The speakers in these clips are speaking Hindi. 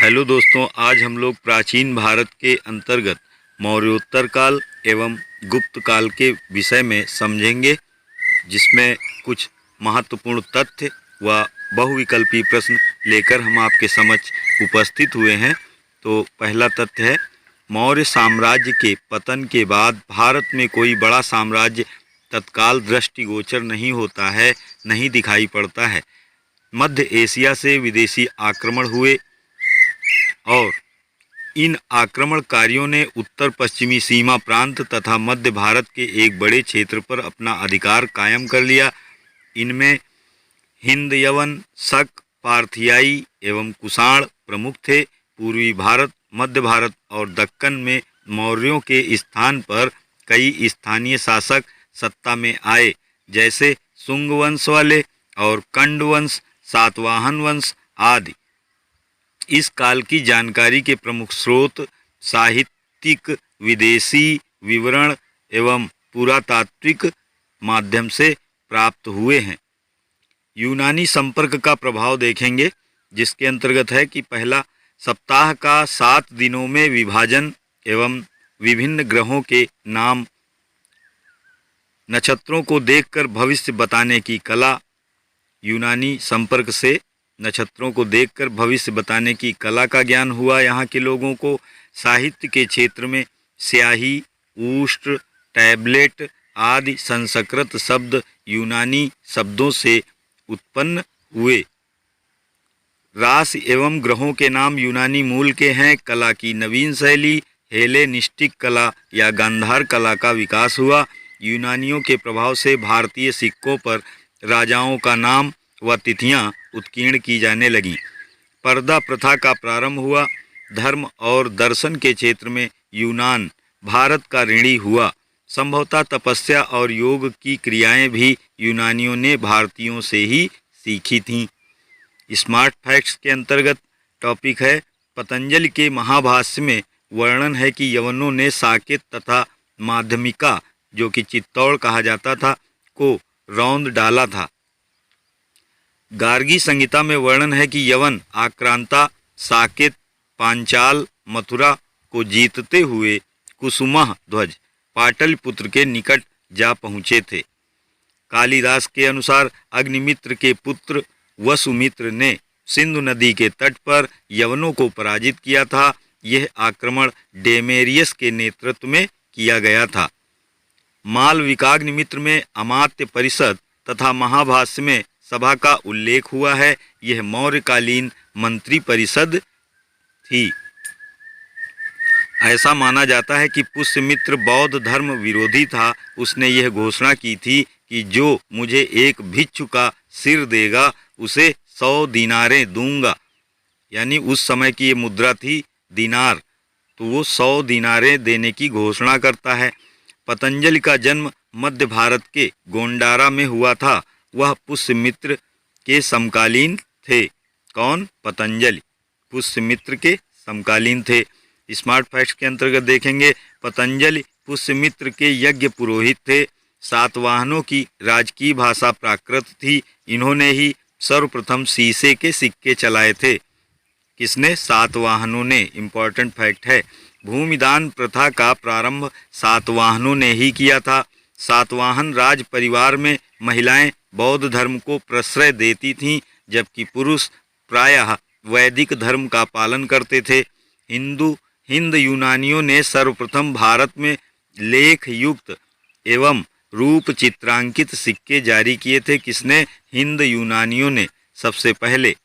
हेलो दोस्तों, आज हम लोग प्राचीन भारत के अंतर्गत मौर्योत्तर काल एवं गुप्त काल के विषय में समझेंगे, जिसमें कुछ महत्वपूर्ण तथ्य व बहुविकल्पी प्रश्न लेकर हम आपके समक्ष उपस्थित हुए हैं। तो पहला तथ्य है, मौर्य साम्राज्य के पतन के बाद भारत में कोई बड़ा साम्राज्य तत्काल दृष्टिगोचर नहीं होता है, नहीं दिखाई पड़ता है। मध्य एशिया से विदेशी आक्रमण हुए और इन आक्रमणकारियों ने उत्तर पश्चिमी सीमा प्रांत तथा मध्य भारत के एक बड़े क्षेत्र पर अपना अधिकार कायम कर लिया। इनमें हिंद, यवन, शक, पार्थियाई एवं कुषाण प्रमुख थे। पूर्वी भारत, मध्य भारत और दक्कन में मौर्यों के स्थान पर कई स्थानीय शासक सत्ता में आए, जैसे शुंग वंश वाले और कंड वंश, सातवाहन वंश आदि। इस काल की जानकारी के प्रमुख स्रोत साहित्यिक, विदेशी विवरण एवं पुरातात्विक माध्यम से प्राप्त हुए हैं। यूनानी संपर्क का प्रभाव देखेंगे, जिसके अंतर्गत है कि पहला, सप्ताह का 7 दिनों में विभाजन एवं विभिन्न ग्रहों के नाम, नक्षत्रों को देखकर भविष्य बताने की कला। यूनानी संपर्क से नक्षत्रों को देखकर भविष्य बताने की कला का ज्ञान हुआ यहाँ के लोगों को। साहित्य के क्षेत्र में स्याही, उष्ट्र, टैबलेट आदि संस्कृत शब्द यूनानी शब्दों से उत्पन्न हुए। राशि एवं ग्रहों के नाम यूनानी मूल के हैं। कला की नवीन शैली हेलेनिस्टिक कला या गांधार कला का विकास हुआ। यूनानियों के प्रभाव से भारतीय सिक्कों पर राजाओं का नाम व तिथियां उत्कीर्ण की जाने लगीं। पर्दा प्रथा का प्रारंभ हुआ। धर्म और दर्शन के क्षेत्र में यूनान भारत का ऋणी हुआ। संभवतः तपस्या और योग की क्रियाएं भी यूनानियों ने भारतीयों से ही सीखी थीं। स्मार्ट फैक्ट्स के अंतर्गत टॉपिक है, पतंजलि के महाभाष्य में वर्णन है कि यवनों ने साकेत तथा माध्यमिका, जो कि चित्तौड़ कहा जाता था, को रौंद डाला था। गार्गी संहिता में वर्णन है कि यवन आक्रांता साकेत, पांचाल, मथुरा को जीतते हुए कुसुमह ध्वज पाटलिपुत्र के निकट जा पहुँचे थे। कालिदास के अनुसार अग्निमित्र के पुत्र वसुमित्र ने सिंधु नदी के तट पर यवनों को पराजित किया था। यह आक्रमण डेमेरियस के नेतृत्व में किया गया था। मालविकाग्निमित्र में अमात्य परिषद तथा महाभाष्य में सभा का उल्लेख हुआ है। यह मौर्यकालीन मंत्री परिषद थी। ऐसा माना जाता है कि पुष्यमित्र बौद्ध धर्म विरोधी था। उसने यह घोषणा की थी कि जो मुझे एक भिक्षु का सिर देगा उसे 100 दीनारें दूंगा। यानी उस समय की ये मुद्रा थी दीनार, तो वो 100 दीनारें देने की घोषणा करता है। पतंजलि का जन्म मध्य भारत के गोंडारा में हुआ था। वह पुष्यमित्र के समकालीन थे। कौन? पतंजलि पुष्यमित्र के समकालीन थे। स्मार्ट फैक्ट्स के अंतर्गत देखेंगे, पतंजलि पुष्यमित्र के यज्ञ पुरोहित थे। सातवाहनों की राजकीय भाषा प्राकृत थी। इन्होंने ही सर्वप्रथम शीशे के सिक्के चलाए थे। किसने? सातवाहनों ने। इम्पॉर्टेंट फैक्ट है। भूमिदान प्रथा का प्रारंभ सातवाहनों ने ही किया था। सातवाहन राज परिवार में महिलाएं बौद्ध धर्म को प्रश्रय देती थीं, जबकि पुरुष प्रायः वैदिक धर्म का पालन करते थे। हिंद यूनानियों ने सर्वप्रथम भारत में लेख युक्त एवं रूप चित्रांकित सिक्के जारी किए थे। किसने? हिंद यूनानियों ने सबसे पहले।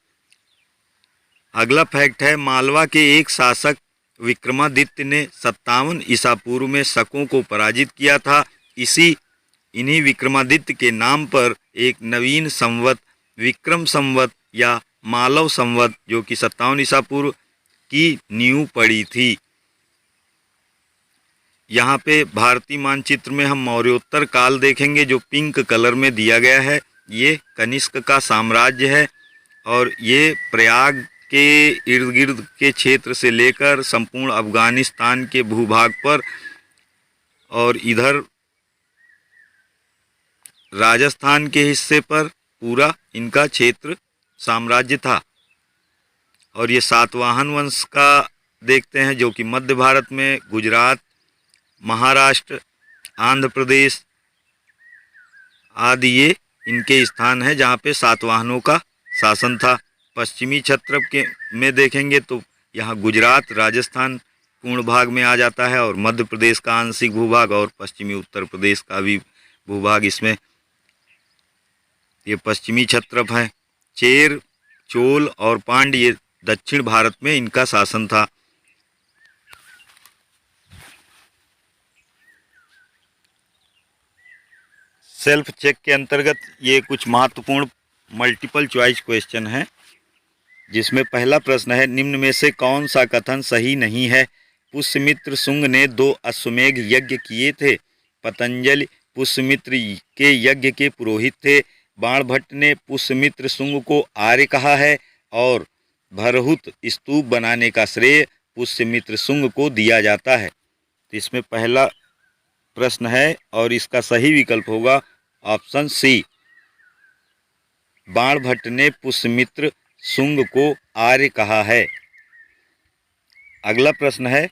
अगला फैक्ट है, मालवा के एक शासक विक्रमादित्य ने 57 ईसा पूर्व में शकों को पराजित किया था। इन्हीं विक्रमादित्य के नाम पर एक नवीन संवत विक्रम संवत या मालव संवत, जो कि 57 ईसा पूर्व की नींव पड़ी थी। यहाँ पे भारतीय मानचित्र में हम मौर्योत्तर काल देखेंगे, जो पिंक कलर में दिया गया है। ये कनिष्क का साम्राज्य है और ये प्रयाग के इर्द गिर्द के क्षेत्र से लेकर संपूर्ण अफगानिस्तान के भूभाग पर और इधर राजस्थान के हिस्से पर पूरा इनका क्षेत्र साम्राज्य था। और ये सातवाहन वंश का देखते हैं, जो कि मध्य भारत में गुजरात, महाराष्ट्र, आंध्र प्रदेश आदि ये इनके स्थान हैं जहाँ पे सातवाहनों का शासन था। पश्चिमी क्षत्रप के में देखेंगे तो यहाँ गुजरात, राजस्थान पूर्ण भाग में आ जाता है और मध्य प्रदेश का आंशिक भूभाग और पश्चिमी उत्तर प्रदेश का भी भूभाग इसमें ये पश्चिमी क्षत्रप हैं। चेर, चोल और पांड्य ये दक्षिण भारत में इनका शासन था। सेल्फ चेक के अंतर्गत ये कुछ महत्वपूर्ण मल्टीपल चॉइस क्वेश्चन हैं, जिसमें पहला प्रश्न है, निम्न में से कौन सा कथन सही नहीं है? पुष्यमित्र शुंग ने 2 अश्वमेघ यज्ञ किए थे। पतंजलि पुष्यमित्र के यज्ञ के पुरोहित थे। बाणभट्ट ने पुष्यमित्र शुंग को आर्य कहा है और भरहुत स्तूप बनाने का श्रेय पुष्यमित्र शुंग को दिया जाता है। तो इसमें पहला प्रश्न है और इसका सही विकल्प होगा ऑप्शन सी, बाणभट्ट ने पुष्यमित्र शुंग को आर्य कहा है। अगला प्रश्न है,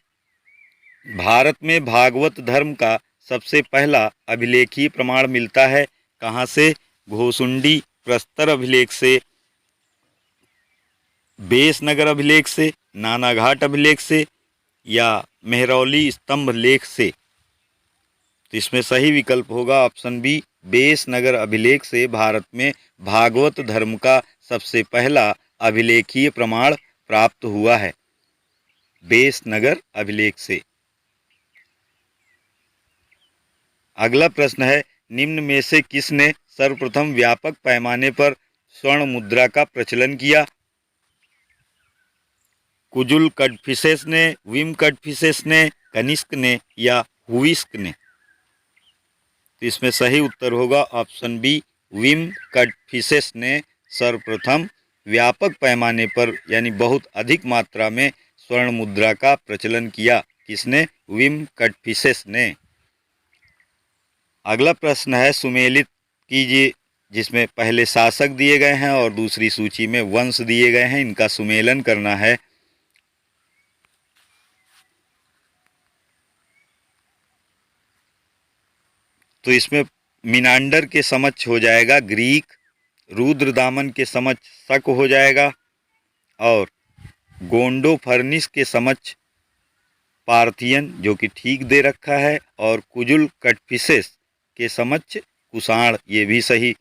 भारत में भागवत धर्म का सबसे पहला अभिलेखीय प्रमाण मिलता है कहाँ से? घोसुंडी प्रस्तर अभिलेख से, बेसनगर अभिलेख से, नानाघाट अभिलेख से या मेहरौली स्तंभ लेख से? तो इसमें सही विकल्प होगा ऑप्शन बी, बेसनगर अभिलेख से भारत में भागवत धर्म का सबसे पहला अभिलेखीय प्रमाण प्राप्त हुआ है, बेसनगर अभिलेख से। अगला प्रश्न है, निम्न में से किसने सर्वप्रथम व्यापक पैमाने पर स्वर्ण मुद्रा का प्रचलन किया? कुजुल कडफिसेस ने, विम कडफिसेस ने, कनिष्क ने या हुइस्क ने? तो इसमें सही उत्तर होगा ऑप्शन बी, विम कडफिसेस ने सर्वप्रथम व्यापक पैमाने पर यानी बहुत अधिक मात्रा में स्वर्ण मुद्रा का प्रचलन किया। किसने? विम कडफिसेस ने। अगला प्रश्न है, सुमेलित कीजिए, जिसमें पहले शासक दिए गए हैं और दूसरी सूची में वंश दिए गए हैं, इनका सुमेलन करना है। तो इसमें मिनांडर के समक्ष हो जाएगा ग्रीक, रुद्रदामन के समक्ष शक हो जाएगा और गोंडोफर्निस के समक्ष पार्थियन, जो कि ठीक दे रखा है, और कुजुल कडफिसेस के समक्ष कुषाण, ये भी सही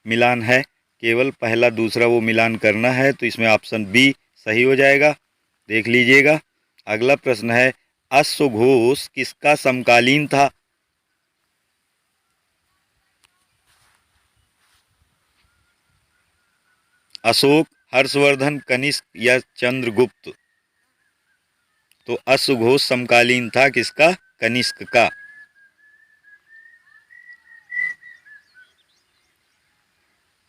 मिलान है। केवल पहला दूसरा वो मिलान करना है, तो इसमें ऑप्शन बी सही हो जाएगा। देख लीजिएगा। अगला प्रश्न है, अश्वघोष किसका समकालीन था? अशोक, हर्षवर्धन, कनिष्क या चंद्रगुप्त? तो अश्वघोष समकालीन था किसका? कनिष्क का।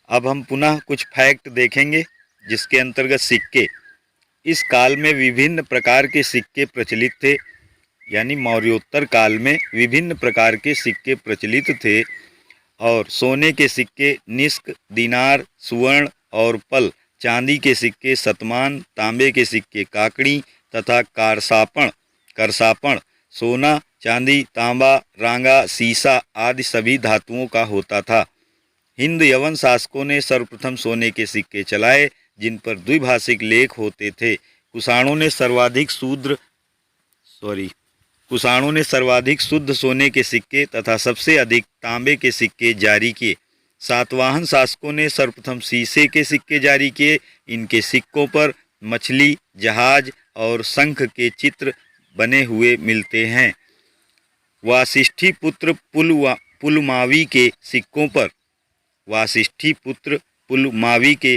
अब हम पुनः कुछ फैक्ट देखेंगे, जिसके अंतर्गत सिक्के। इस काल में विभिन्न प्रकार के सिक्के प्रचलित थे, यानी मौर्योत्तर काल में विभिन्न प्रकार के सिक्के प्रचलित थे और सोने के सिक्के निष्क, दिनार, सुवर्ण और पल, चांदी के सिक्के शतमान, तांबे के सिक्के काकड़ी तथा करसापण सोना, चांदी, तांबा, रांगा, सीसा आदि सभी धातुओं का होता था। हिंद यवन शासकों ने सर्वप्रथम सोने के सिक्के चलाए, जिन पर द्विभाषिक लेख होते थे। कुषाणों ने सर्वाधिक शुद्ध सोने के सिक्के तथा सबसे अधिक तांबे के सिक्के जारी किए। सातवाहन शासकों ने सर्वप्रथम शीशे के सिक्के जारी किए। इनके सिक्कों पर मछली, जहाज और शंख के चित्र बने हुए मिलते हैं। वासिष्ठी पुत्र पुलमावी के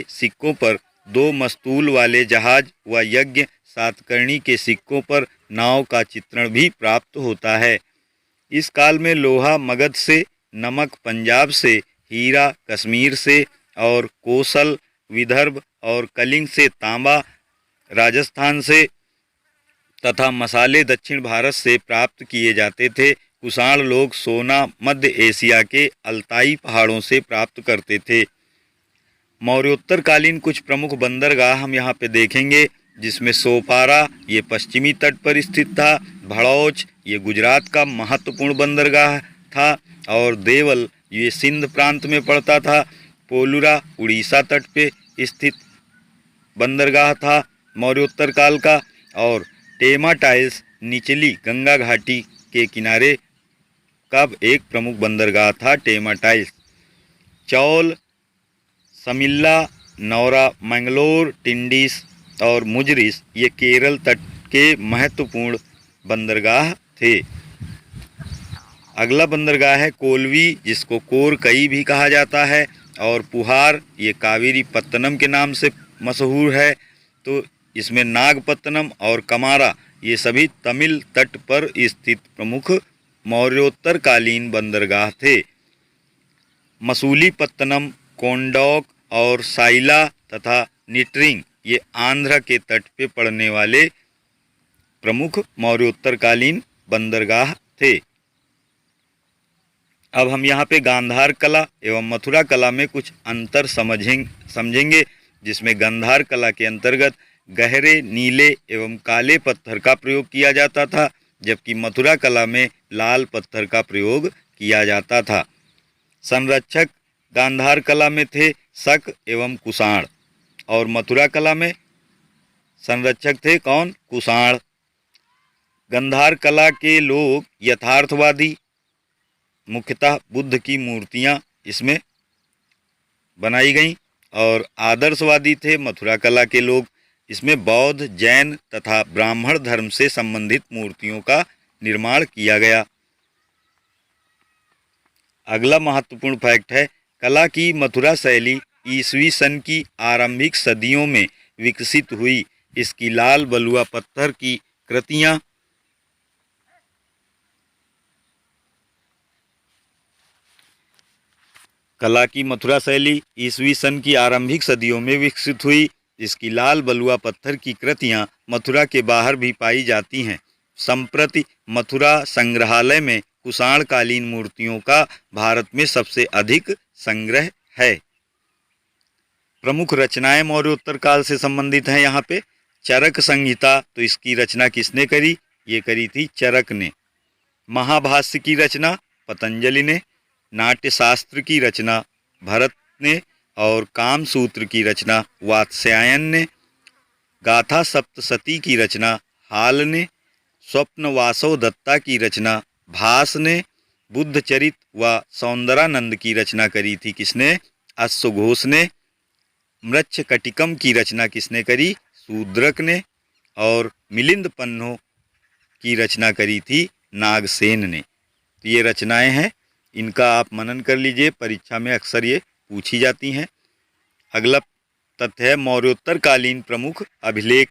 सिक्कों पर 2 मस्तूल वाले जहाज व यज्ञ सातकर्णी के सिक्कों पर नाव का चित्रण भी प्राप्त होता है। इस काल में लोहा मगध से, नमक पंजाब से, हीरा कश्मीर से और कोसल, विदर्भ और कलिंग से, तांबा राजस्थान से तथा मसाले दक्षिण भारत से प्राप्त किए जाते थे। कुषाण लोग सोना मध्य एशिया के अल्ताई पहाड़ों से प्राप्त करते थे। मौर्योत्तरकालीन कुछ प्रमुख बंदरगाह हम यहाँ पे देखेंगे, जिसमें सोपारा ये पश्चिमी तट पर स्थित था, भड़ौच ये गुजरात का महत्वपूर्ण बंदरगाह था, और देवल ये सिंध प्रांत में पड़ता था, पोलुरा उड़ीसा तट पे स्थित बंदरगाह था मौर्योत्तर काल का, और टेमाटाइल्स निचली गंगा घाटी के किनारे का एक प्रमुख बंदरगाह था टेमाटाइल्स। चौल, समिल्ला, नौरा, मंगलोर, टिंडिस और मुजरिस ये केरल तट के महत्वपूर्ण बंदरगाह थे। अगला बंदरगाह है कोलवी, जिसको कोरकई भी कहा जाता है, और पुहार ये कावेरी पत्तनम के नाम से मशहूर है। तो इसमें नागपत्तनम और कमारा ये सभी तमिल तट पर स्थित प्रमुख मौर्योत्तरकालीन बंदरगाह थे। मसूलीपत्तनम, कोंडोक और साइला तथा निट्रिंग ये आंध्र के तट पे पड़ने वाले प्रमुख मौर्योत्तरकालीन बंदरगाह थे। अब हम यहाँ पे गांधार कला एवं मथुरा कला में कुछ अंतर समझेंगे, जिसमें गांधार कला के अंतर्गत गहरे नीले एवं काले पत्थर का प्रयोग किया जाता था, जबकि मथुरा कला में लाल पत्थर का प्रयोग किया जाता था। संरक्षक गांधार कला में थे शक एवं कुषाण, और मथुरा कला में संरक्षक थे कौन? कुषाण। गांधार कला के लोग यथार्थवादी, मुख्यतः बुद्ध की मूर्तियां इसमें बनाई गईं, और आदर्शवादी थे मथुरा कला के लोग। इसमें बौद्ध, जैन तथा ब्राह्मण धर्म से संबंधित मूर्तियों का निर्माण किया गया। अगला महत्वपूर्ण फैक्ट है, कला की मथुरा शैली ईसवी सन की आरंभिक सदियों में विकसित हुई। इसकी लाल बलुआ पत्थर की कृतियां कला की मथुरा शैली ईसवी सन की आरंभिक सदियों में विकसित हुई। इसकी लाल बलुआ पत्थर की कृतियां मथुरा के बाहर भी पाई जाती हैं। संप्रति मथुरा संग्रहालय में कुषाणकालीन मूर्तियों का भारत में सबसे अधिक संग्रह है। प्रमुख रचनाएं मौर्योत्तर काल से संबंधित हैं। यहाँ पे चरक संहिता, तो इसकी रचना किसने करी? ये करी थी चरक ने। महाभाष्य की रचना पतंजलि ने। नाट्यशास्त्र की रचना भरत ने, और कामसूत्र की रचना वात्स्यायन ने। गाथा सप्तशती की रचना हाल ने। स्वप्नवासव दत्ता की रचना भास ने। बुद्धचरित व सौंदरानंद की रचना करी थी किसने? अश्वघोष ने। मृच्छकटिकम की रचना किसने करी? शूद्रक ने। और मिलिंद पन्नो की रचना करी थी नागसेन ने। तो ये रचनाएं हैं, इनका आप मनन कर लीजिए, परीक्षा में अक्सर ये पूछी जाती हैं। अगला तथ्य है मौर्योत्तरकालीन प्रमुख अभिलेख।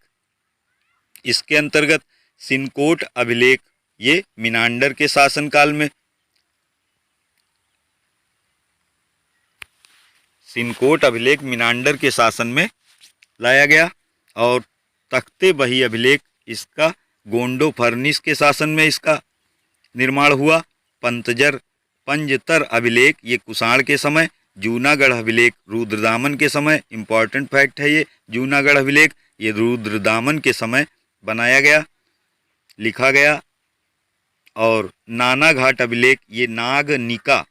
इसके अंतर्गत सिनकोट अभिलेख ये मिनांडर के शासनकाल में, सिनकोट अभिलेख मिनांडर के शासन में लाया गया। और तख्ते बही अभिलेख इसका गोंडो फर्निस के शासन में इसका निर्माण हुआ। पंजतर अभिलेख ये कुषाण के समय। जूनागढ़ अभिलेख रुद्रदामन के समय। इम्पॉर्टेंट फैक्ट है ये, जूनागढ़ अभिलेख ये रुद्रदामन के समय बनाया गया, लिखा गया। और नानाघाट अभिलेख ये नागनिका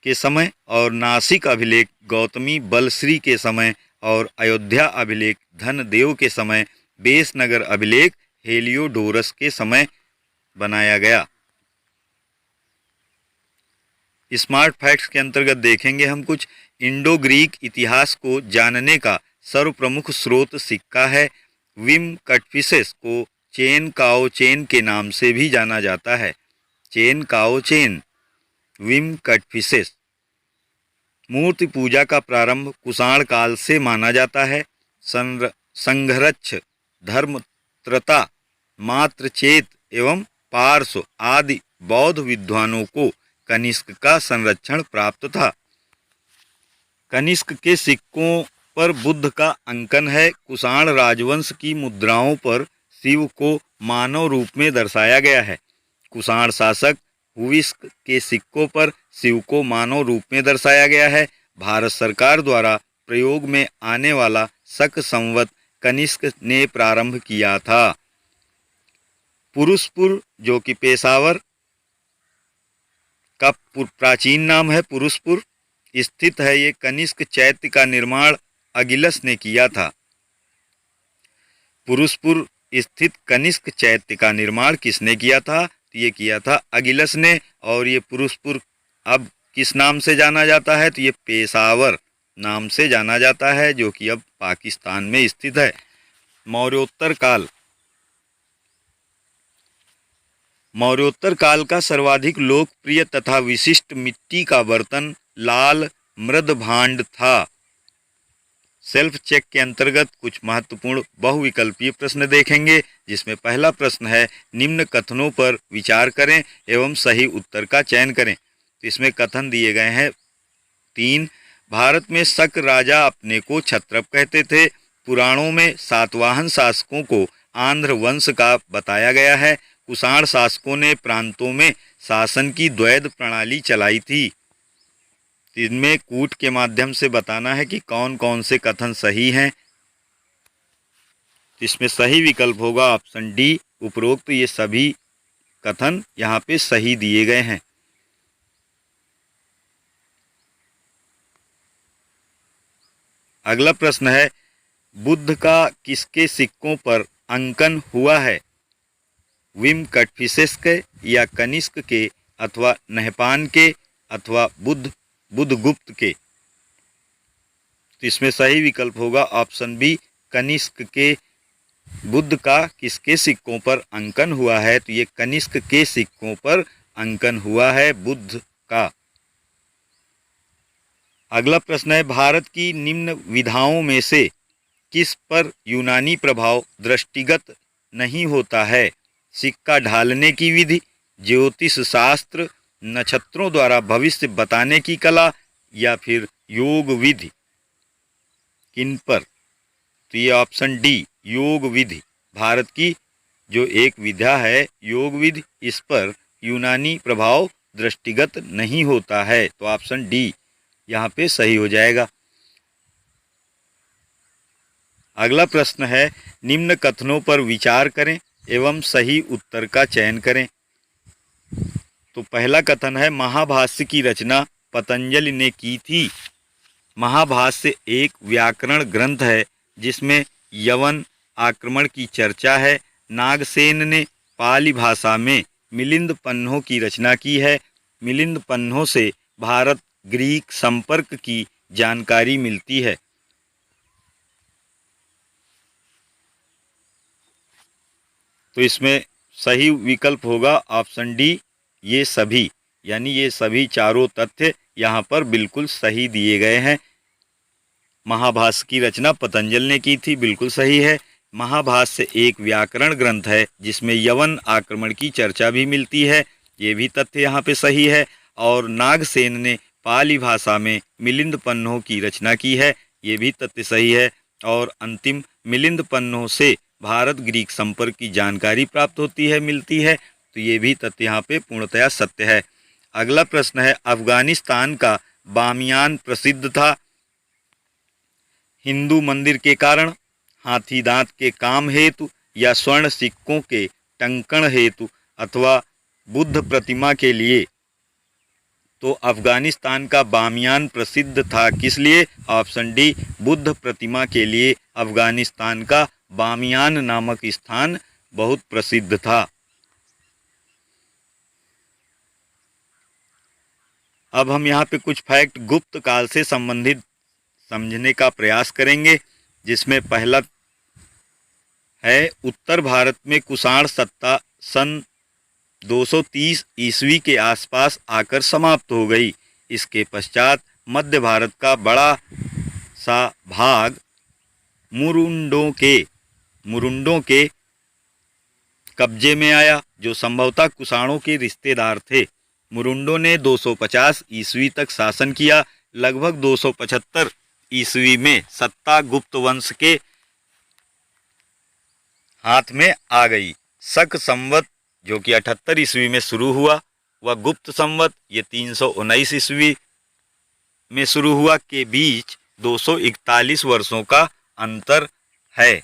के समय, और नासिक अभिलेख गौतमी बलश्री के समय, और अयोध्या अभिलेख धनदेव के समय। बेसनगर अभिलेख हेलियोडोरस के समय बनाया गया। स्मार्ट फैक्ट्स के अंतर्गत देखेंगे हम कुछ। इंडो ग्रीक इतिहास को जानने का सर्वप्रमुख स्रोत सिक्का है। विम कटफिसेस को चेन काओ चेन के नाम से भी जाना जाता है। चेन काओ चेन, विम कटफिसेस। मूर्ति पूजा का प्रारंभ कुषाण काल से माना जाता है। संघरक्ष, धर्मत्रता, मात्रचेत एवं पार्श्व आदि बौद्ध विद्वानों को कनिष्क का संरक्षण प्राप्त था। कनिष्क के सिक्कों पर बुद्ध का अंकन है। कुषाण राजवंश की मुद्राओं पर शिव को मानव रूप में दर्शाया गया है। कुषाण शासक हुविस्क के सिक्कों पर शिव को मानव रूप में दर्शाया गया है। भारत सरकार द्वारा प्रयोग में आने वाला शक संवत कनिष्क ने प्रारंभ किया था। पुरुषपुर जो कि पेशावर का प्राचीन नाम है, पुरुषपुर स्थित है। ये कनिष्क चैत्य का निर्माण अगिलस ने किया था। पुरुषपुर स्थित कनिष्क चैत्य का निर्माण किसने किया था? तो ये किया था अगिलस ने। और ये पुरुषपुर अब किस नाम से जाना जाता है? तो ये पेशावर नाम से जाना जाता है, जो कि अब पाकिस्तान में स्थित है। मौर्योत्तर काल, मौर्योत्तर काल का सर्वाधिक लोकप्रिय तथा विशिष्ट मिट्टी का बर्तन लाल मृद भांड था। सेल्फ चेक के अंतर्गत कुछ महत्वपूर्ण बहुविकल्पीय प्रश्न देखेंगे, जिसमें पहला प्रश्न है निम्न कथनों पर विचार करें एवं सही उत्तर का चयन करें। तो इसमें कथन दिए गए हैं 3। भारत में शक राजा अपने को क्षत्रप कहते थे। पुराणों में सातवाहन शासकों को आंध्र वंश का बताया गया है। कुषाण शासकों ने प्रांतों में शासन की द्वैध प्रणाली चलाई थी। इनमें कूट के माध्यम से बताना है कि कौन कौन से कथन सही हैं। इसमें सही विकल्प होगा ऑप्शन डी। उपरोक्त ये सभी कथन यहाँ पे सही दिए गए हैं। अगला प्रश्न है बुद्ध का किसके सिक्कों पर अंकन हुआ है? विम कटफिसेस के या कनिष्क के अथवा नहपान के अथवा बुद्धगुप्त के? तो इसमें सही विकल्प होगा ऑप्शन बी कनिष्क के। बुद्ध का किसके सिक्कों पर अंकन हुआ है? तो ये कनिष्क के सिक्कों पर अंकन हुआ है बुद्ध का। अगला प्रश्न है भारत की निम्न विधाओं में से किस पर यूनानी प्रभाव दृष्टिगत नहीं होता है? सिक्का ढालने की विधि, ज्योतिष शास्त्र, नक्षत्रों द्वारा भविष्य बताने की कला या फिर योग विधि? किन पर? तो ये ऑप्शन डी योग विधि। भारत की जो एक विधा है योग विधि, इस पर यूनानी प्रभाव दृष्टिगत नहीं होता है। तो ऑप्शन डी यहाँ पे सही हो जाएगा। अगला प्रश्न है निम्न कथनों पर विचार करें एवं सही उत्तर का चयन करें। तो पहला कथन है महाभाष्य की रचना पतंजलि ने की थी। महाभाष्य एक व्याकरण ग्रंथ है जिसमें यवन आक्रमण की चर्चा है। नागसेन ने पाली भाषा में मिलिंद पन्नों की रचना की है। मिलिंद पन्नों से भारत ग्रीक संपर्क की जानकारी मिलती है। तो इसमें सही विकल्प होगा ऑप्शन डी ये सभी, यानी ये सभी चारों तथ्य यहाँ पर बिल्कुल सही दिए गए हैं। महाभाष्य की रचना पतंजलि ने की थी, बिल्कुल सही है। महाभाष्य एक व्याकरण ग्रंथ है जिसमें यवन आक्रमण की चर्चा भी मिलती है, ये भी तथ्य यहाँ पे सही है। और नागसेन ने पाली भाषा में मिलिंद पन्नों की रचना की है, ये भी तथ्य सही है। और अंतिम मिलिंद पन्नों से भारत ग्रीक संपर्क की जानकारी प्राप्त होती है, मिलती है, तो ये भी तथ्य यहाँ पे पूर्णतया सत्य है। अगला प्रश्न है अफगानिस्तान का बामियान प्रसिद्ध था। हिंदू मंदिर के कारण, हाथी दांत के काम हेतु या स्वर्ण सिक्कों के टंकण हेतु अथवा बुद्ध प्रतिमा के लिए? तो अफगानिस्तान का बामियान प्रसिद्ध था किस लिए? ऑप्शन डी बुद्ध प्रतिमा के लिए अफगानिस्तान का बामियान नामक स्थान बहुत प्रसिद्ध था। अब हम यहाँ पे कुछ फैक्ट गुप्त काल से संबंधित समझने का प्रयास करेंगे, जिसमें पहला है उत्तर भारत में कुषाण सत्ता सन 230 ईस्वी के आसपास आकर समाप्त हो गई। इसके पश्चात मध्य भारत का बड़ा सा भाग मुरुंडों के कब्जे में आया, जो संभवतः कुषाणों के रिश्तेदार थे। मुरुंडों ने 250 ईस्वी तक शासन किया। लगभग 275 ईस्वी में सत्ता गुप्त वंश के हाथ में आ गई। शक संवत जो कि 78 ईस्वी में शुरू हुआ, वह गुप्त संवत ये 319 ईस्वी में शुरू हुआ, के बीच 241 वर्षों का अंतर है।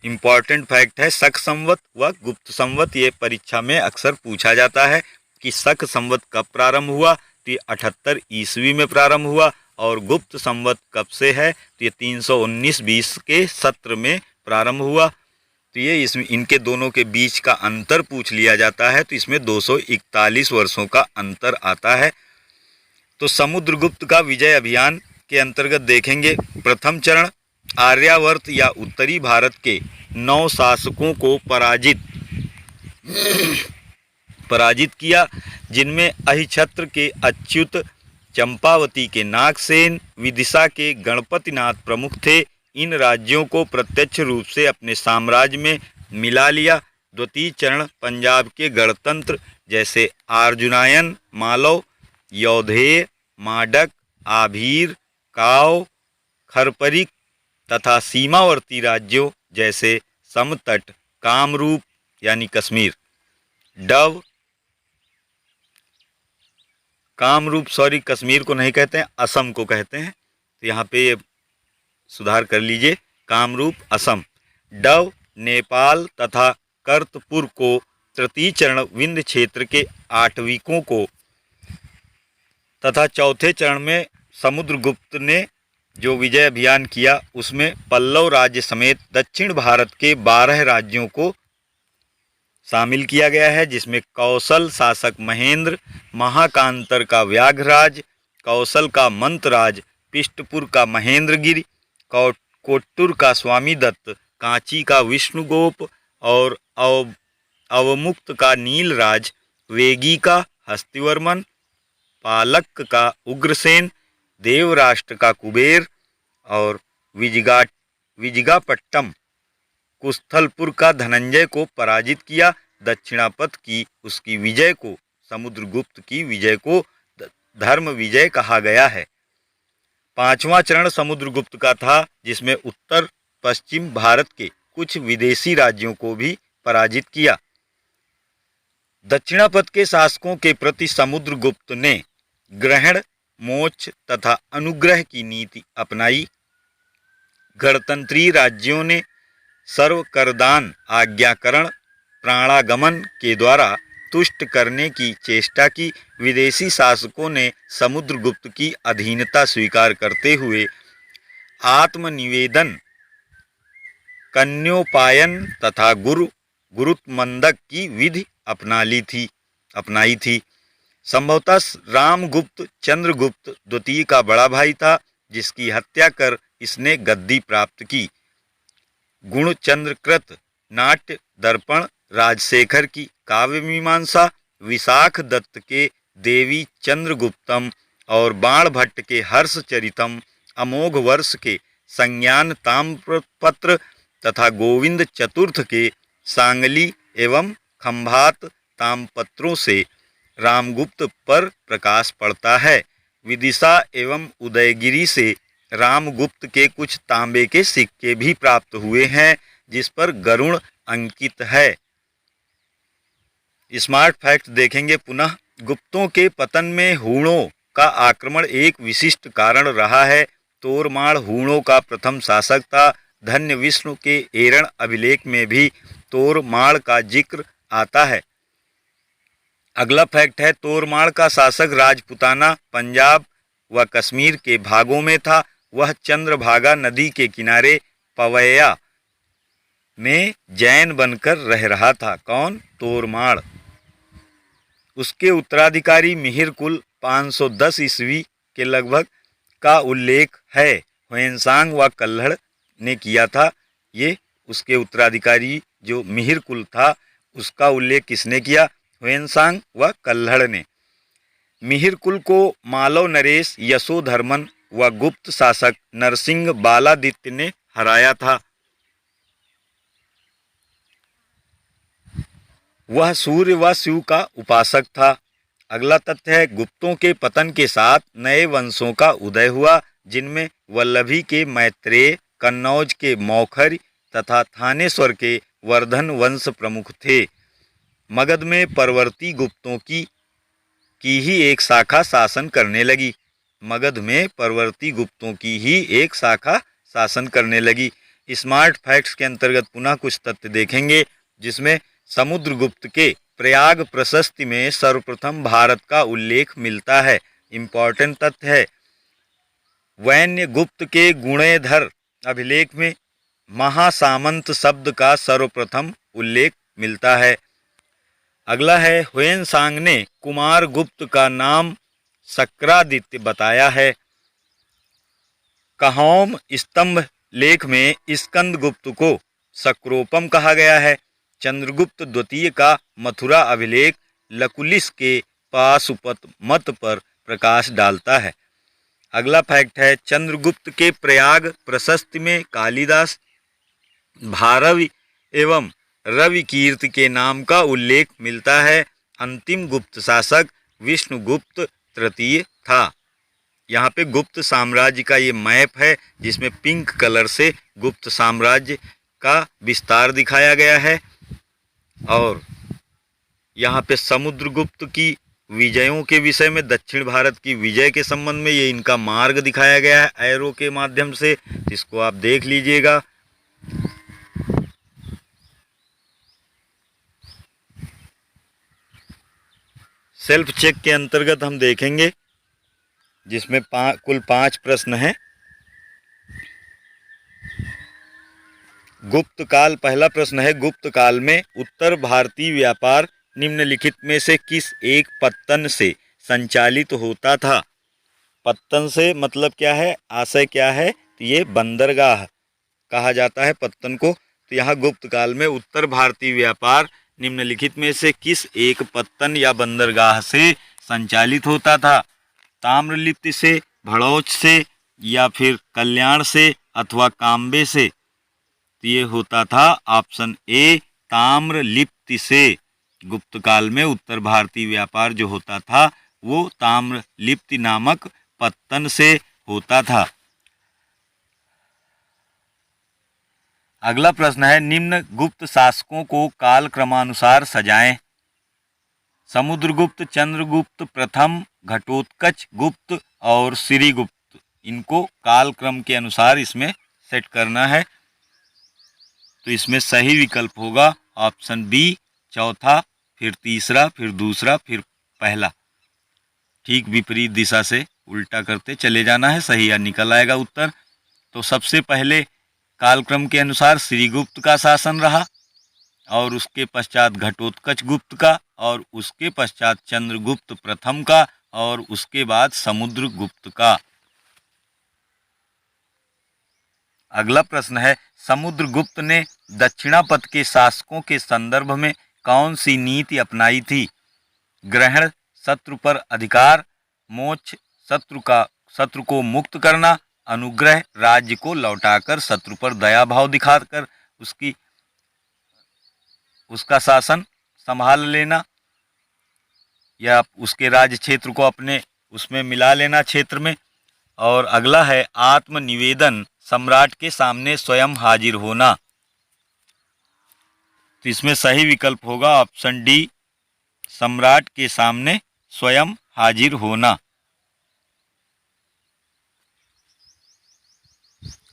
इम्पॉर्टेंट फैक्ट है, शक संवत व गुप्त संवत, ये परीक्षा में अक्सर पूछा जाता है कि शक संवत कब प्रारंभ हुआ, तो ये 78 ईस्वी में प्रारंभ हुआ, और गुप्त संवत कब से है, तो ये 319-20 के सत्र में प्रारंभ हुआ। तो ये इसमें इनके दोनों के बीच का अंतर पूछ लिया जाता है, तो इसमें 241 वर्षों का अंतर आता है। तो समुद्रगुप्त का विजय अभियान के अंतर्गत देखेंगे, प्रथम चरण आर्यावर्त या उत्तरी भारत के 9 शासकों को पराजित किया, जिनमें अहिछत्र के अच्युत, चंपावती के नागसेन, विदिशा के गणपतिनाथ प्रमुख थे। इन राज्यों को प्रत्यक्ष रूप से अपने साम्राज्य में मिला लिया। द्वितीय चरण पंजाब के गणतंत्र जैसे अर्जुनायन, मालव, यौधेय, माडक, आभीर, काव, खरपरिक तथा सीमावर्ती राज्यों जैसे समतट, कामरूप यानी कश्मीर, कश्मीर को नहीं कहते हैं, असम को कहते हैं, तो यहाँ पे ये सुधार कर लीजिए, कामरूप असम, डव, नेपाल तथा कर्तपुर को तृतीय चरण विंध्य क्षेत्र के आठविकों को तथा चौथे चरण में समुद्रगुप्त ने जो विजय अभियान किया उसमें पल्लव राज्य समेत दक्षिण भारत के 12 राज्यों को शामिल किया गया है, जिसमें कौशल शासक महेंद्र, महाकांतर का व्याघ्रराज, कौशल का मंतराज, पिष्टपुर का महेंद्रगिरि, कोट्टुर का स्वामी दत्त, कांची का विष्णुगोप और अवमुक्त का नीलराज, वेगी का हस्तिवर्मन, पालक्क का उग्रसेन, देवराष्ट्र का कुबेर और विजिगापट्टम कुस्थलपुर का धनंजय को पराजित किया। दक्षिणापथ की उसकी विजय को, समुद्रगुप्त की विजय को धर्म विजय कहा गया है। पांचवा चरण समुद्रगुप्त का था, जिसमें उत्तर पश्चिम भारत के कुछ विदेशी राज्यों को भी पराजित किया। दक्षिणापथ के शासकों के प्रति समुद्रगुप्त ने ग्रहण, मोक्ष तथा अनुग्रह की नीति अपनाई। गणतंत्री राज्यों ने सर्व करदान, आज्ञाकरण, प्राणागमन के द्वारा तुष्ट करने की चेष्टा की। विदेशी शासकों ने समुद्रगुप्त की अधीनता स्वीकार करते हुए आत्मनिवेदन, कन्योपायन तथा गुरुत्मंदक की विधि अपनाई थी। संभवतः रामगुप्त चंद्रगुप्त द्वितीय का बड़ा भाई था, जिसकी हत्या कर इसने गद्दी प्राप्त की। गुणचंद्रकृत, नाट्य दर्पण, राजशेखर की काव्य मीमांसा, विशाख दत्त के देवी चंद्रगुप्तम और बाण भट्ट के हर्षचरितम, अमोघ वर्ष के संज्ञान ताम्रपत्र तथा गोविंद चतुर्थ के सांगली एवं खंभात ताम्रपत्रों से रामगुप्त पर प्रकाश पड़ता है। विदिशा एवं उदयगिरी से रामगुप्त के कुछ तांबे के सिक्के भी प्राप्त हुए हैं, जिस पर गरुड़ अंकित है। स्मार्ट फैक्ट देखेंगे पुनः, गुप्तों के पतन में हूणों का आक्रमण एक विशिष्ट कारण रहा है। तोरमाड़ हूणों का प्रथम शासक था। धन्य विष्णु के एरण अभिलेख में भी तोरमाड़ का जिक्र आता है। अगला फैक्ट है, तोरमाड़ का शासक राजपुताना, पंजाब व कश्मीर के भागों में था। वह चंद्रभागा नदी के किनारे पवैया में जैन बनकर रह रहा था। कौन? तोरमाड़। उसके उत्तराधिकारी मिहिरकुल 510 ईस्वी के लगभग का उल्लेख है। ह्वेनसांग व कल्हड़ ने किया था। ये उसके उत्तराधिकारी जो मिहिरकुल था उसका उल्लेख किसने किया? ह्वेनसांग व कल्हड़ ने। मिहिरकुल को मालव नरेश यशोधर्मन व गुप्त शासक नरसिंह बालादित्य ने हराया था। वह सूर्य व शिव का उपासक था। अगला तथ्य है, गुप्तों के पतन के साथ नए वंशों का उदय हुआ, जिनमें वल्लभी के मैत्रेय, कन्नौज के मौखरी तथा थानेश्वर के वर्धन वंश प्रमुख थे। मगध में परवर्ती गुप्तों की की ही एक शाखा शासन करने लगी। मगध में परवर्ती गुप्तों की ही एक शाखा शासन करने लगी। स्मार्ट फैक्ट्स के अंतर्गत पुनः कुछ तथ्य देखेंगे, जिसमें समुद्रगुप्त के प्रयाग प्रशस्ति में सर्वप्रथम भारत का उल्लेख मिलता है। इम्पॉर्टेंट तथ्य है। वैन्य गुप्त के गुणेधर अभिलेख में महासामंत शब्द का सर्वप्रथम उल्लेख मिलता है। अगला है, ह्वेनसांग ने कुमार गुप्त का नाम शक्रादित्य बताया है। कहोम स्तंभ लेख में स्कंद गुप्त को शक्रोपम कहा गया है। चंद्रगुप्त द्वितीय का मथुरा अभिलेख लकुलिस के पाशुपत मत पर प्रकाश डालता है। अगला फैक्ट है, चंद्रगुप्त के प्रयाग प्रशस्ति में कालिदास, भारवि एवं रविकीर्ति के नाम का उल्लेख मिलता है। अंतिम गुप्त शासक विष्णुगुप्त तृतीय था। यहाँ पे गुप्त साम्राज्य का ये मैप है, जिसमें पिंक कलर से गुप्त साम्राज्य का विस्तार दिखाया गया है। और यहाँ पे समुद्रगुप्त की विजयों के विषय में, दक्षिण भारत की विजय के संबंध में ये इनका मार्ग दिखाया गया है एरो के माध्यम से, जिसको आप देख लीजिएगा। सेल्फ चेक के अंतर्गत हम देखेंगे, जिसमें कुल 5 प्रश्न हैं। गुप्त काल, पहला प्रश्न है, गुप्त काल में उत्तर भारतीय व्यापार निम्नलिखित में से किस एक पत्तन से संचालित होता था? पत्तन से मतलब क्या है, आशय क्या है? तो ये बंदरगाह कहा जाता है पत्तन को। तो यहाँ गुप्त काल में उत्तर भारतीय व्यापार निम्नलिखित में से किस एक पत्तन या बंदरगाह से संचालित होता था? ताम्रलिप्ति से, भड़ौच से, या फिर कल्याण से, अथवा काम्बे से? तो ये होता था ऑप्शन ए, ताम्रलिप्ति से। गुप्त काल में उत्तर भारतीय व्यापार जो होता था वो ताम्रलिप्ति नामक पत्तन से होता था। अगला प्रश्न है, निम्न गुप्त शासकों को काल क्रमानुसार सजाएं। समुद्रगुप्त, चंद्रगुप्त प्रथम, घटोत्कच गुप्त और श्रीगुप्त। इनको काल क्रम के अनुसार इसमें सेट करना है। तो इसमें सही विकल्प होगा ऑप्शन बी, चौथा, फिर तीसरा, फिर दूसरा, फिर पहला। ठीक विपरीत दिशा से उल्टा करते चले जाना है, सही या निकल आएगा उत्तर। तो सबसे पहले कालक्रम के अनुसार श्रीगुप्त का शासन रहा, और उसके पश्चात घटोत्कच गुप्त का, और उसके पश्चात चंद्रगुप्त प्रथम का, और उसके बाद समुद्रगुप्त का। अगला प्रश्न है, समुद्रगुप्त ने दक्षिणापथ के शासकों के संदर्भ में कौन सी नीति अपनाई थी? ग्रहण, शत्रु पर अधिकार, मोक्ष, शत्रु को मुक्त करना, अनुग्रह, राज्य को लौटाकर शत्रु पर दया भाव दिखाकर उसका शासन संभाल लेना, या उसके राज्य क्षेत्र को अपने उसमें मिला लेना क्षेत्र में। और अगला है, आत्मनिवेदन, सम्राट के सामने स्वयं हाजिर होना। तो इसमें सही विकल्प होगा ऑप्शन डी, सम्राट के सामने स्वयं हाजिर होना।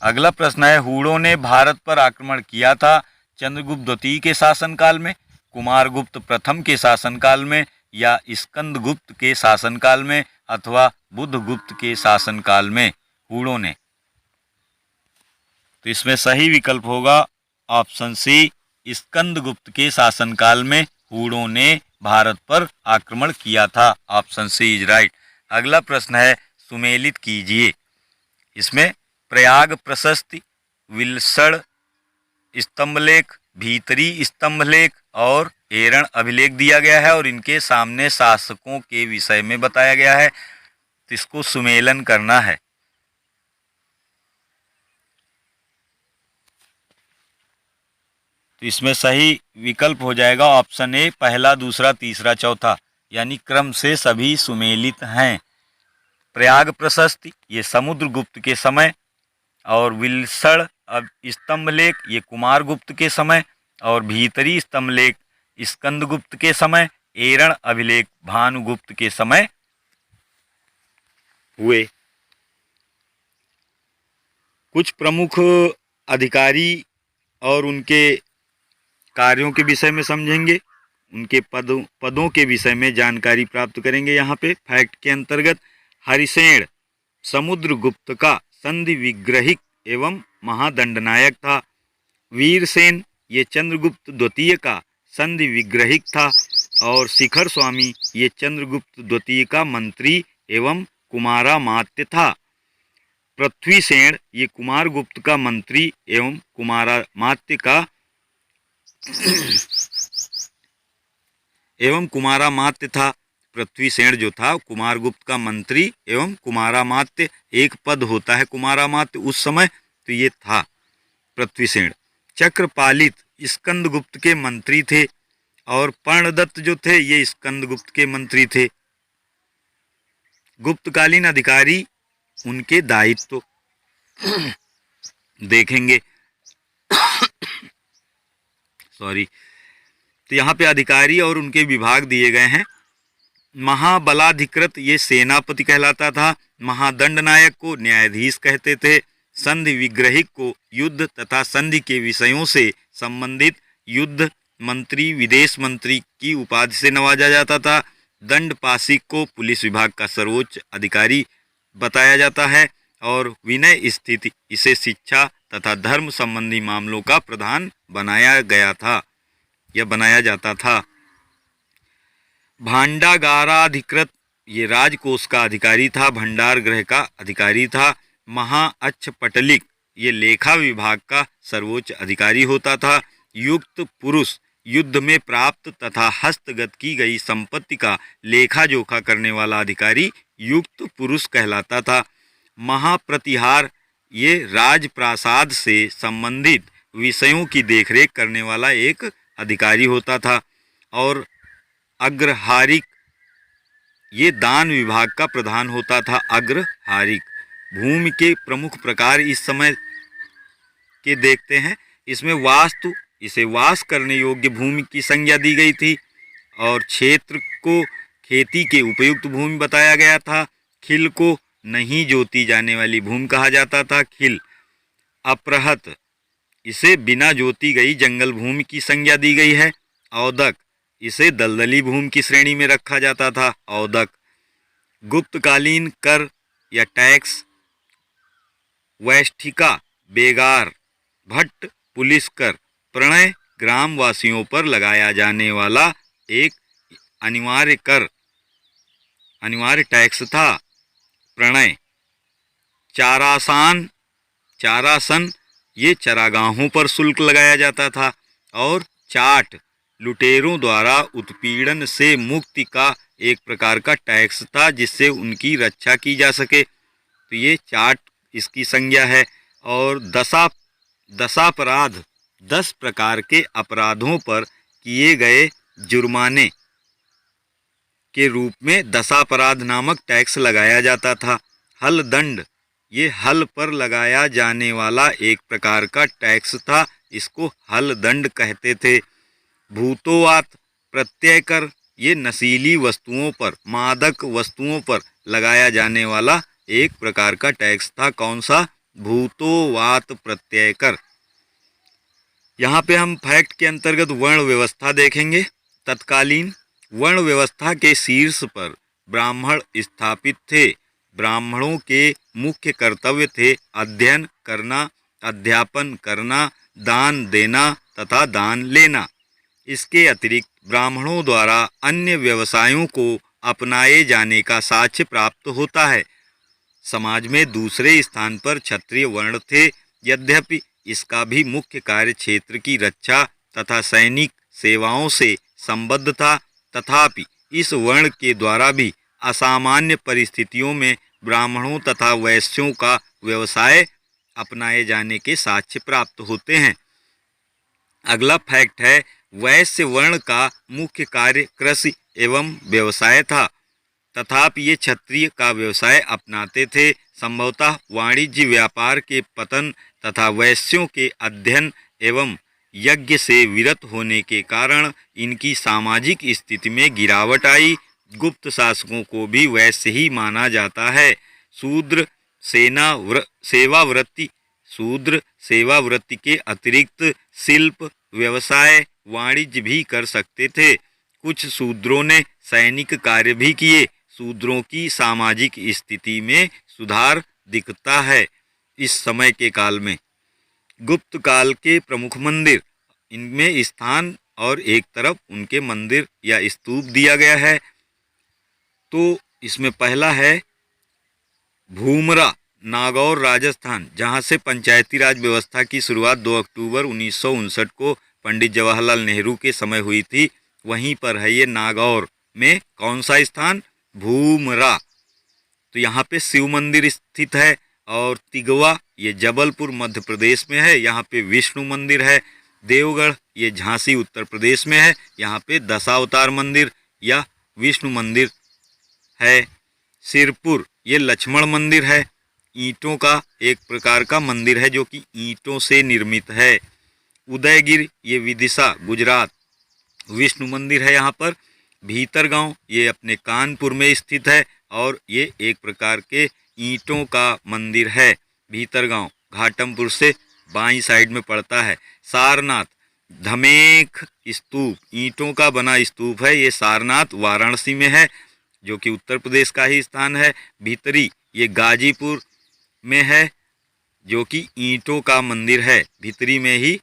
अगला प्रश्न है, हूणों ने भारत पर आक्रमण किया था चंद्रगुप्त द्वितीय के शासनकाल में, कुमारगुप्त प्रथम के शासनकाल में, या स्कंदगुप्त के शासनकाल में, अथवा बुद्धगुप्त के शासनकाल में? हूणों ने। तो इसमें सही विकल्प होगा ऑप्शन सी, स्कंदगुप्त के शासनकाल में हूणों ने भारत पर आक्रमण किया था। Option C is right. अगला प्रश्न है, सुमेलित कीजिए। इसमें प्रयाग प्रशस्ति, विलसड़ स्तंभलेख, भीतरी स्तंभलेख और एरण अभिलेख दिया गया है, और इनके सामने शासकों के विषय में बताया गया है। तो इसको सुमेलन करना है। तो इसमें सही विकल्प हो जाएगा ऑप्शन ए, पहला, दूसरा, तीसरा, चौथा, यानी क्रम से सभी सुमेलित हैं। प्रयाग प्रशस्ति ये समुद्रगुप्त के समय, और विलसड़ स्तंभलेख ये कुमारगुप्त के समय, और भीतरी स्तंभलेख स्कंदगुप्त के समय, एरण अभिलेख भानुगुप्त के समय हुए। कुछ प्रमुख अधिकारी और उनके कार्यों के विषय में समझेंगे, उनके पदों के विषय में जानकारी प्राप्त करेंगे। यहाँ पे फैक्ट के अंतर्गत हरिसेन समुद्रगुप्त का संधि विग्रहिक एवं महादंडनायक था। वीरसेन ये चंद्रगुप्त द्वितीय का संधि विग्रहिक था। और शिखर स्वामी ये चंद्रगुप्त द्वितीय का मंत्री एवं कुमारामात्य था। पृथ्वीसेन ये कुमारगुप्त का मंत्री एवं कुमारामात्य का था। पृथ्वीसेन जो था कुमारगुप्त का मंत्री एवं कुमारामात्य एक पद होता है कुमारामात्य उस समय, तो ये था पृथ्वीसेन। चक्रपालित स्कंदगुप्त के मंत्री थे और पर्णदत्त जो थे ये स्कंदगुप्त के मंत्री थे। गुप्तकालीन अधिकारी उनके दायित्व देखेंगे। तो यहाँ पे अधिकारी और उनके विभाग दिए गए हैं। महाबलाधिकृत ये सेनापति कहलाता था। महादंडनायक को न्यायाधीश कहते थे। संधि विग्रहिक को युद्ध तथा संधि के विषयों से संबंधित युद्ध मंत्री विदेश मंत्री की उपाधि से नवाजा जाता था। दंडपाशिक को पुलिस विभाग का सर्वोच्च अधिकारी बताया जाता है। और विनय स्थिति इसे शिक्षा तथा धर्म संबंधी मामलों का प्रधान बनाया गया था या बनाया जाता था। भांडागाराधिकृत ये राजकोष का अधिकारी था, भंडार गृह का अधिकारी था। महाअक्षपटलिक ये लेखा विभाग का सर्वोच्च अधिकारी होता था। युक्त पुरुष युद्ध में प्राप्त तथा हस्तगत की गई संपत्ति का लेखा जोखा करने वाला अधिकारी युक्त पुरुष कहलाता था। महाप्रतिहार ये राजप्रासाद से संबंधित विषयों की देखरेख करने वाला एक अधिकारी होता था। और अग्रहारिक ये दान विभाग का प्रधान होता था। अग्रहारिक भूमि के प्रमुख प्रकार इस समय के देखते हैं। इसमें वास्तु इसे वास करने योग्य भूमि की संज्ञा दी गई थी और क्षेत्र को खेती के उपयुक्त भूमि बताया गया था। खिल को नहीं जोती जाने वाली भूमि कहा जाता था। खिल अपरहत इसे बिना जोती गई जंगल भूमि की संज्ञा दी गई है। औदक इसे दलदली भूमि की श्रेणी में रखा जाता था। औदक गुप्तकालीन कर या टैक्स वैष्ठिका बेगार भट्ट पुलिस कर प्रणय ग्रामवासियों पर लगाया जाने वाला एक अनिवार्य टैक्स था। प्रणय चारासन ये चरागाहों पर शुल्क लगाया जाता था। और चाट लुटेरों द्वारा उत्पीड़न से मुक्ति का एक प्रकार का टैक्स था जिससे उनकी रक्षा की जा सके, तो ये चाट इसकी संज्ञा है। और दशापराध 10 प्रकार के अपराधों पर किए गए जुर्माने के रूप में दशापराध नामक टैक्स लगाया जाता था। हल दंड ये हल पर लगाया जाने वाला एक प्रकार का टैक्स था, इसको हल दंड कहते थे। भूतोवात प्रत्यय कर ये नशीली वस्तुओं पर मादक वस्तुओं पर लगाया जाने वाला एक प्रकार का टैक्स था। कौन सा? भूतोवात प्रत्यय कर। यहाँ पे हम फैक्ट के अंतर्गत वर्ण व्यवस्था देखेंगे। तत्कालीन वर्ण व्यवस्था के शीर्ष पर ब्राह्मण स्थापित थे। ब्राह्मणों के मुख्य कर्तव्य थे अध्ययन करना, अध्यापन करना, दान देना तथा दान लेना। इसके अतिरिक्त ब्राह्मणों द्वारा अन्य व्यवसायों को अपनाए जाने का साक्ष्य प्राप्त होता है। समाज में दूसरे स्थान पर क्षत्रिय वर्ण थे। यद्यपि इसका भी मुख्य कार्य क्षेत्र की रक्षा तथा सैनिक सेवाओं से संबद्ध था, तथापि इस वर्ण के द्वारा भी असामान्य परिस्थितियों में ब्राह्मणों तथा वैश्यों का व्यवसाय अपनाए जाने के साक्ष्य प्राप्त होते हैं। अगला फैक्ट है वैश्य वर्ण का मुख्य कार्य कृषि एवं व्यवसाय था, तथापि ये क्षत्रिय का व्यवसाय अपनाते थे। संभवतः वाणिज्य व्यापार के पतन तथा वैश्यों के अध्ययन एवं यज्ञ से विरत होने के कारण इनकी सामाजिक स्थिति में गिरावट आई। गुप्त शासकों को भी वैसे ही माना जाता है। शूद्र सेवावृत्ति के अतिरिक्त शिल्प, व्यवसाय, वाणिज्य भी कर सकते थे। कुछ शूद्रों ने सैनिक कार्य भी किए। शूद्रों की सामाजिक स्थिति में सुधार दिखता है इस समय के काल में। गुप्त काल के प्रमुख मंदिर, इनमें स्थान और एक तरफ उनके मंदिर या स्तूप दिया गया है। तो इसमें पहला है भूमरा, नागौर, राजस्थान, जहां से पंचायती राज व्यवस्था की शुरुआत 2 अक्टूबर 1959 को पंडित जवाहरलाल नेहरू के समय हुई थी। वहीं पर है ये नागौर में कौन सा स्थान? भूमरा। तो यहाँ पे शिव मंदिर स्थित है। और तिगवा, ये जबलपुर मध्य प्रदेश में है, यहाँ पे विष्णु मंदिर है। देवगढ़, ये झांसी उत्तर प्रदेश में है, यहाँ पे दशावतार मंदिर या विष्णु मंदिर है। सिरपुर, ये लक्ष्मण मंदिर है, ईंटों का एक प्रकार का मंदिर है जो कि ईंटों से निर्मित है। उदयगिर, ये विदिशा, गुजरात, विष्णु मंदिर है यहाँ पर। भीतरगांव, ये अपने कानपुर में स्थित है और ये एक प्रकार के ईंटों का मंदिर है। भीतरगांव घाटमपुर से बाईं साइड में पड़ता है। सारनाथ, धमेख स्तूप, ईंटों का बना स्तूप है, ये सारनाथ वाराणसी में है जो कि उत्तर प्रदेश का ही स्थान है। भीतरी, ये गाजीपुर में है जो कि ईंटों का मंदिर है, भीतरी में ही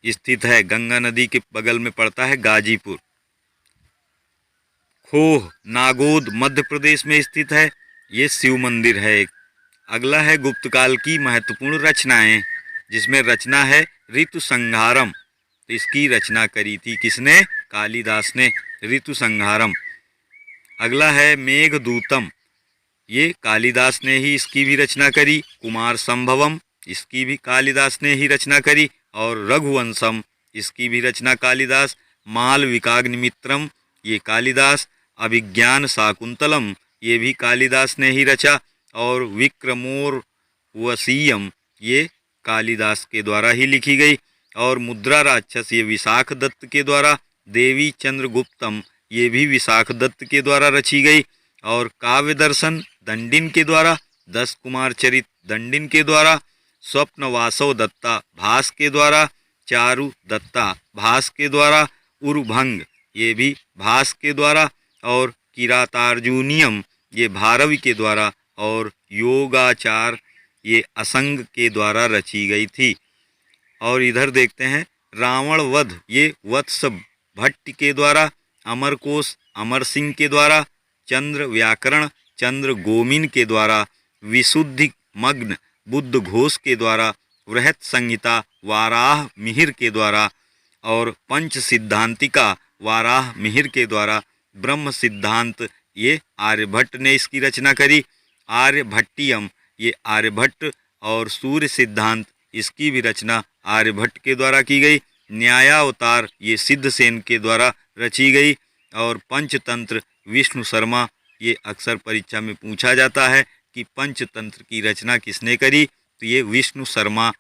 स्थित है, गंगा नदी के बगल में पड़ता है गाजीपुर। खोह, नागोद, मध्य प्रदेश में स्थित है, ये शिव मंदिर है एक। अगला है गुप्त काल की महत्वपूर्ण रचनाएं, जिसमें रचना है ऋतु संहारम। तो इसकी रचना करी थी किसने? कालिदास ने, ऋतु संहारम। अगला है मेघदूतम, ये कालिदास ने ही इसकी भी रचना करी। कुमार संभवम, इसकी भी कालिदास ने ही रचना करी। और रघुवंशम, इसकी भी रचना कालिदास। मालविकाग्निमित्रम, ये कालिदास। अभिज्ञान शाकुंतलम, ये भी कालिदास ने ही रचा। और विक्रमोर्वशीयम, ये कालिदास के द्वारा ही लिखी गई। और मुद्रा राक्षस, ये विशाख दत्त के द्वारा। देवी चंद्रगुप्तम, ये भी विशाख दत्त के द्वारा रची गई। और काव्य दर्शन दंडिन के द्वारा। 10 कुमार चरित दंडिन के द्वारा। स्वप्न वासव दत्ता भास के द्वारा। चारु दत्ता भास के द्वारा। उरुभंग, ये भी भास के द्वारा। और किरातार्जुनियम, ये भारवी के द्वारा। और योगाचार, ये असंग के द्वारा रची गई थी। और इधर देखते हैं रावण वध, ये वत्स भट्ट के द्वारा। अमरकोश अमर सिंह के द्वारा। चंद्र व्याकरण चंद्र गोमिन के द्वारा। विशुद्धि मग्न बुद्ध घोष के द्वारा। वृहत संहिता वाराह मिहिर के द्वारा। और पंच सिद्धांतिका वाराह मिहिर के द्वारा। ब्रह्म सिद्धांत, ये आर्यभट्ट ने इसकी रचना करी। आर्यभट्टियम, ये आर्यभट्ट। और सूर्य सिद्धांत, इसकी भी रचना आर्यभट्ट के द्वारा की गई। न्यायावतार, ये सिद्धसेन के द्वारा रची गई। और पंचतंत्र विष्णु शर्मा, ये अक्सर परीक्षा में पूछा जाता है कि पंचतंत्र की रचना किसने करी, तो ये विष्णु शर्मा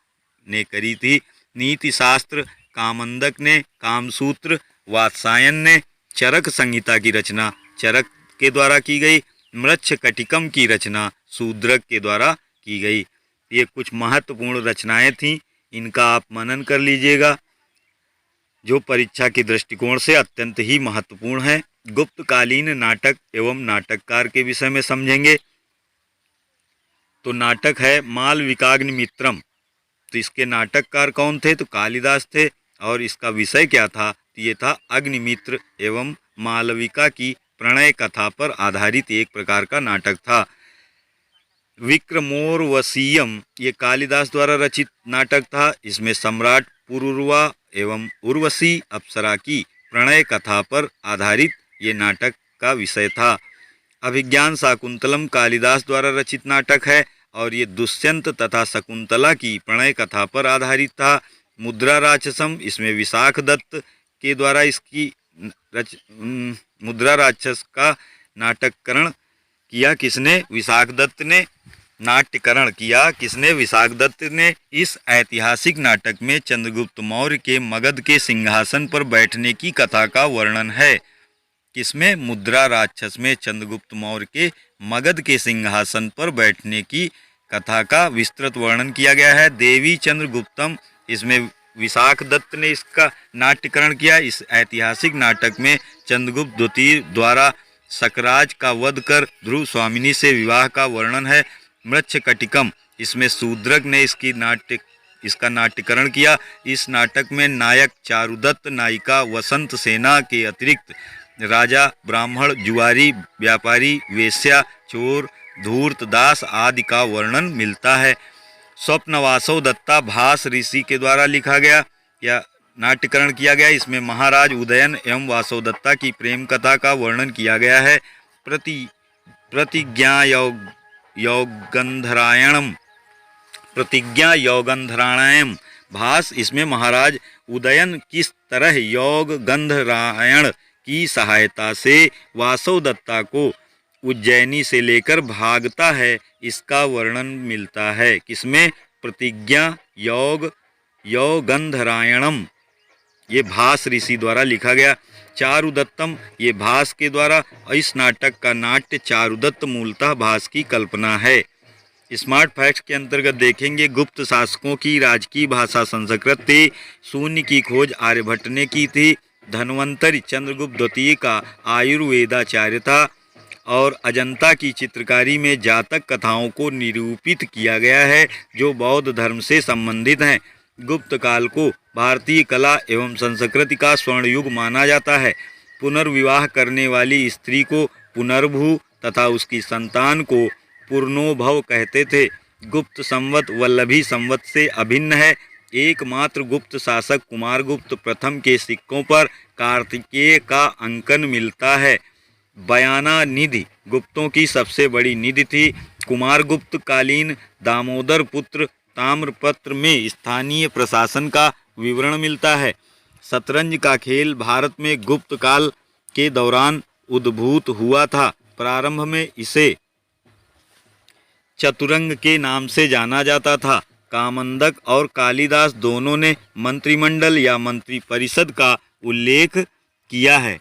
ने करी थी। नीति शास्त्र कामंदक ने। कामसूत्र वात्सायन ने। चरक संहिता की रचना चरक के द्वारा की गई। मृच्छकटिकम की रचना शूद्रक के द्वारा की गई। ये कुछ महत्वपूर्ण रचनाएं थीं, इनका आप मनन कर लीजिएगा, जो परीक्षा के दृष्टिकोण से अत्यंत ही महत्वपूर्ण है। गुप्तकालीन नाटक एवं नाटककार के विषय में समझेंगे। तो नाटक है मालविकाग्निमित्रम। तो इसके नाटककार कौन थे? तो कालिदास थे। और इसका विषय क्या था? तो ये था अग्निमित्र एवं मालविका की प्रणय कथा पर आधारित एक प्रकार का नाटक था। विक्रमोर्वशीयम, ये कालिदास द्वारा रचित नाटक था। इसमें सम्राट पुरुरवा एवं उर्वशी अप्सरा की प्रणय कथा पर आधारित ये नाटक का विषय था। अभिज्ञान शाकुंतलम कालिदास द्वारा रचित नाटक है और ये दुष्यंत तथा शकुंतला की प्रणय कथा पर आधारित था। मुद्रा राक्षसम, इसमें विशाख दत्त के द्वारा इसकी मुद्रा राक्षस का नाटककरण किया किसने? विशाख दत्त ने। नाट्यकरण किया किसने? विशाखदत्त ने। इस ऐतिहासिक नाटक में चंद्रगुप्त मौर्य के मगध के सिंहासन पर बैठने की कथा का वर्णन है। किसमें? मुद्रा राक्षस में चंद्रगुप्त मौर्य के मगध के सिंहासन पर बैठने की कथा का विस्तृत वर्णन किया गया है। देवी चंद्रगुप्तम, इसमें विशाखदत्त ने इसका नाट्यकरण किया। इस ऐतिहासिक नाटक में चंद्रगुप्त द्वितीय द्वारा सकराज का वध कर ध्रुव स्वामिनी से विवाह का वर्णन है। मृच्छकटिकम, इसमें शूद्रक ने इसका नाट्यकरण किया। इस नाटक में नायक चारुदत्त, नायिका वसंत सेना के अतिरिक्त राजा, ब्राह्मण, जुआरी, व्यापारी, वेश्या, चोर, धूर्त दास आदि का वर्णन मिलता है। स्वप्न वासव दत्ता भास ऋषि के द्वारा लिखा गया या नाट्यकरण किया गया। इसमें महाराज उदयन एवं वासव दत्ता की प्रेम कथा का वर्णन किया गया है। प्रतिज्ञा यौगंधरायणम भास, इसमें महाराज उदयन किस तरह यौगंधरायण की सहायता से वासव दत्ता को उज्जैनी से लेकर भागता है, इसका वर्णन मिलता है। किसमें? प्रतिज्ञा यौगंधरायणम, ये भास ऋषि द्वारा लिखा गया। चारुदत्तम, ये भास के द्वारा। इस नाटक का नाट्य चारुदत्त मूलतः भास की कल्पना है। स्मार्ट फैक्ट्स के अंतर्गत देखेंगे, गुप्त शासकों की राजकीय भाषा संस्कृत थी। शून्य की खोज आर्यभट्ट ने की थी। धन्वंतरि चंद्रगुप्त द्वितीय का आयुर्वेदाचार्य था और अजंता की चित्रकारी में जातक कथाओं को निरूपित किया गया है जो बौद्ध धर्म से संबंधित हैं। गुप्त काल को भारतीय कला एवं संस्कृति का स्वर्ण युग माना जाता है। पुनर्विवाह करने वाली स्त्री को पुनर्भू तथा उसकी संतान को पूर्णोभव कहते थे। गुप्त संवत वल्लभी संवत से अभिन्न है। एकमात्र गुप्त शासक कुमारगुप्त प्रथम के सिक्कों पर कार्तिकेय का अंकन मिलता है। बयाना निधि गुप्तों की सबसे बड़ी निधि थी। कुमारगुप्त कालीन दामोदर पुत्र ताम्रपत्र में स्थानीय प्रशासन का विवरण मिलता है। शतरंज का खेल भारत में गुप्त काल के दौरान उद्भूत हुआ था। प्रारंभ में इसे चतुरंग के नाम से जाना जाता था। कामंदक और कालिदास दोनों ने मंत्रिमंडल या मंत्रिपरिषद का उल्लेख किया है।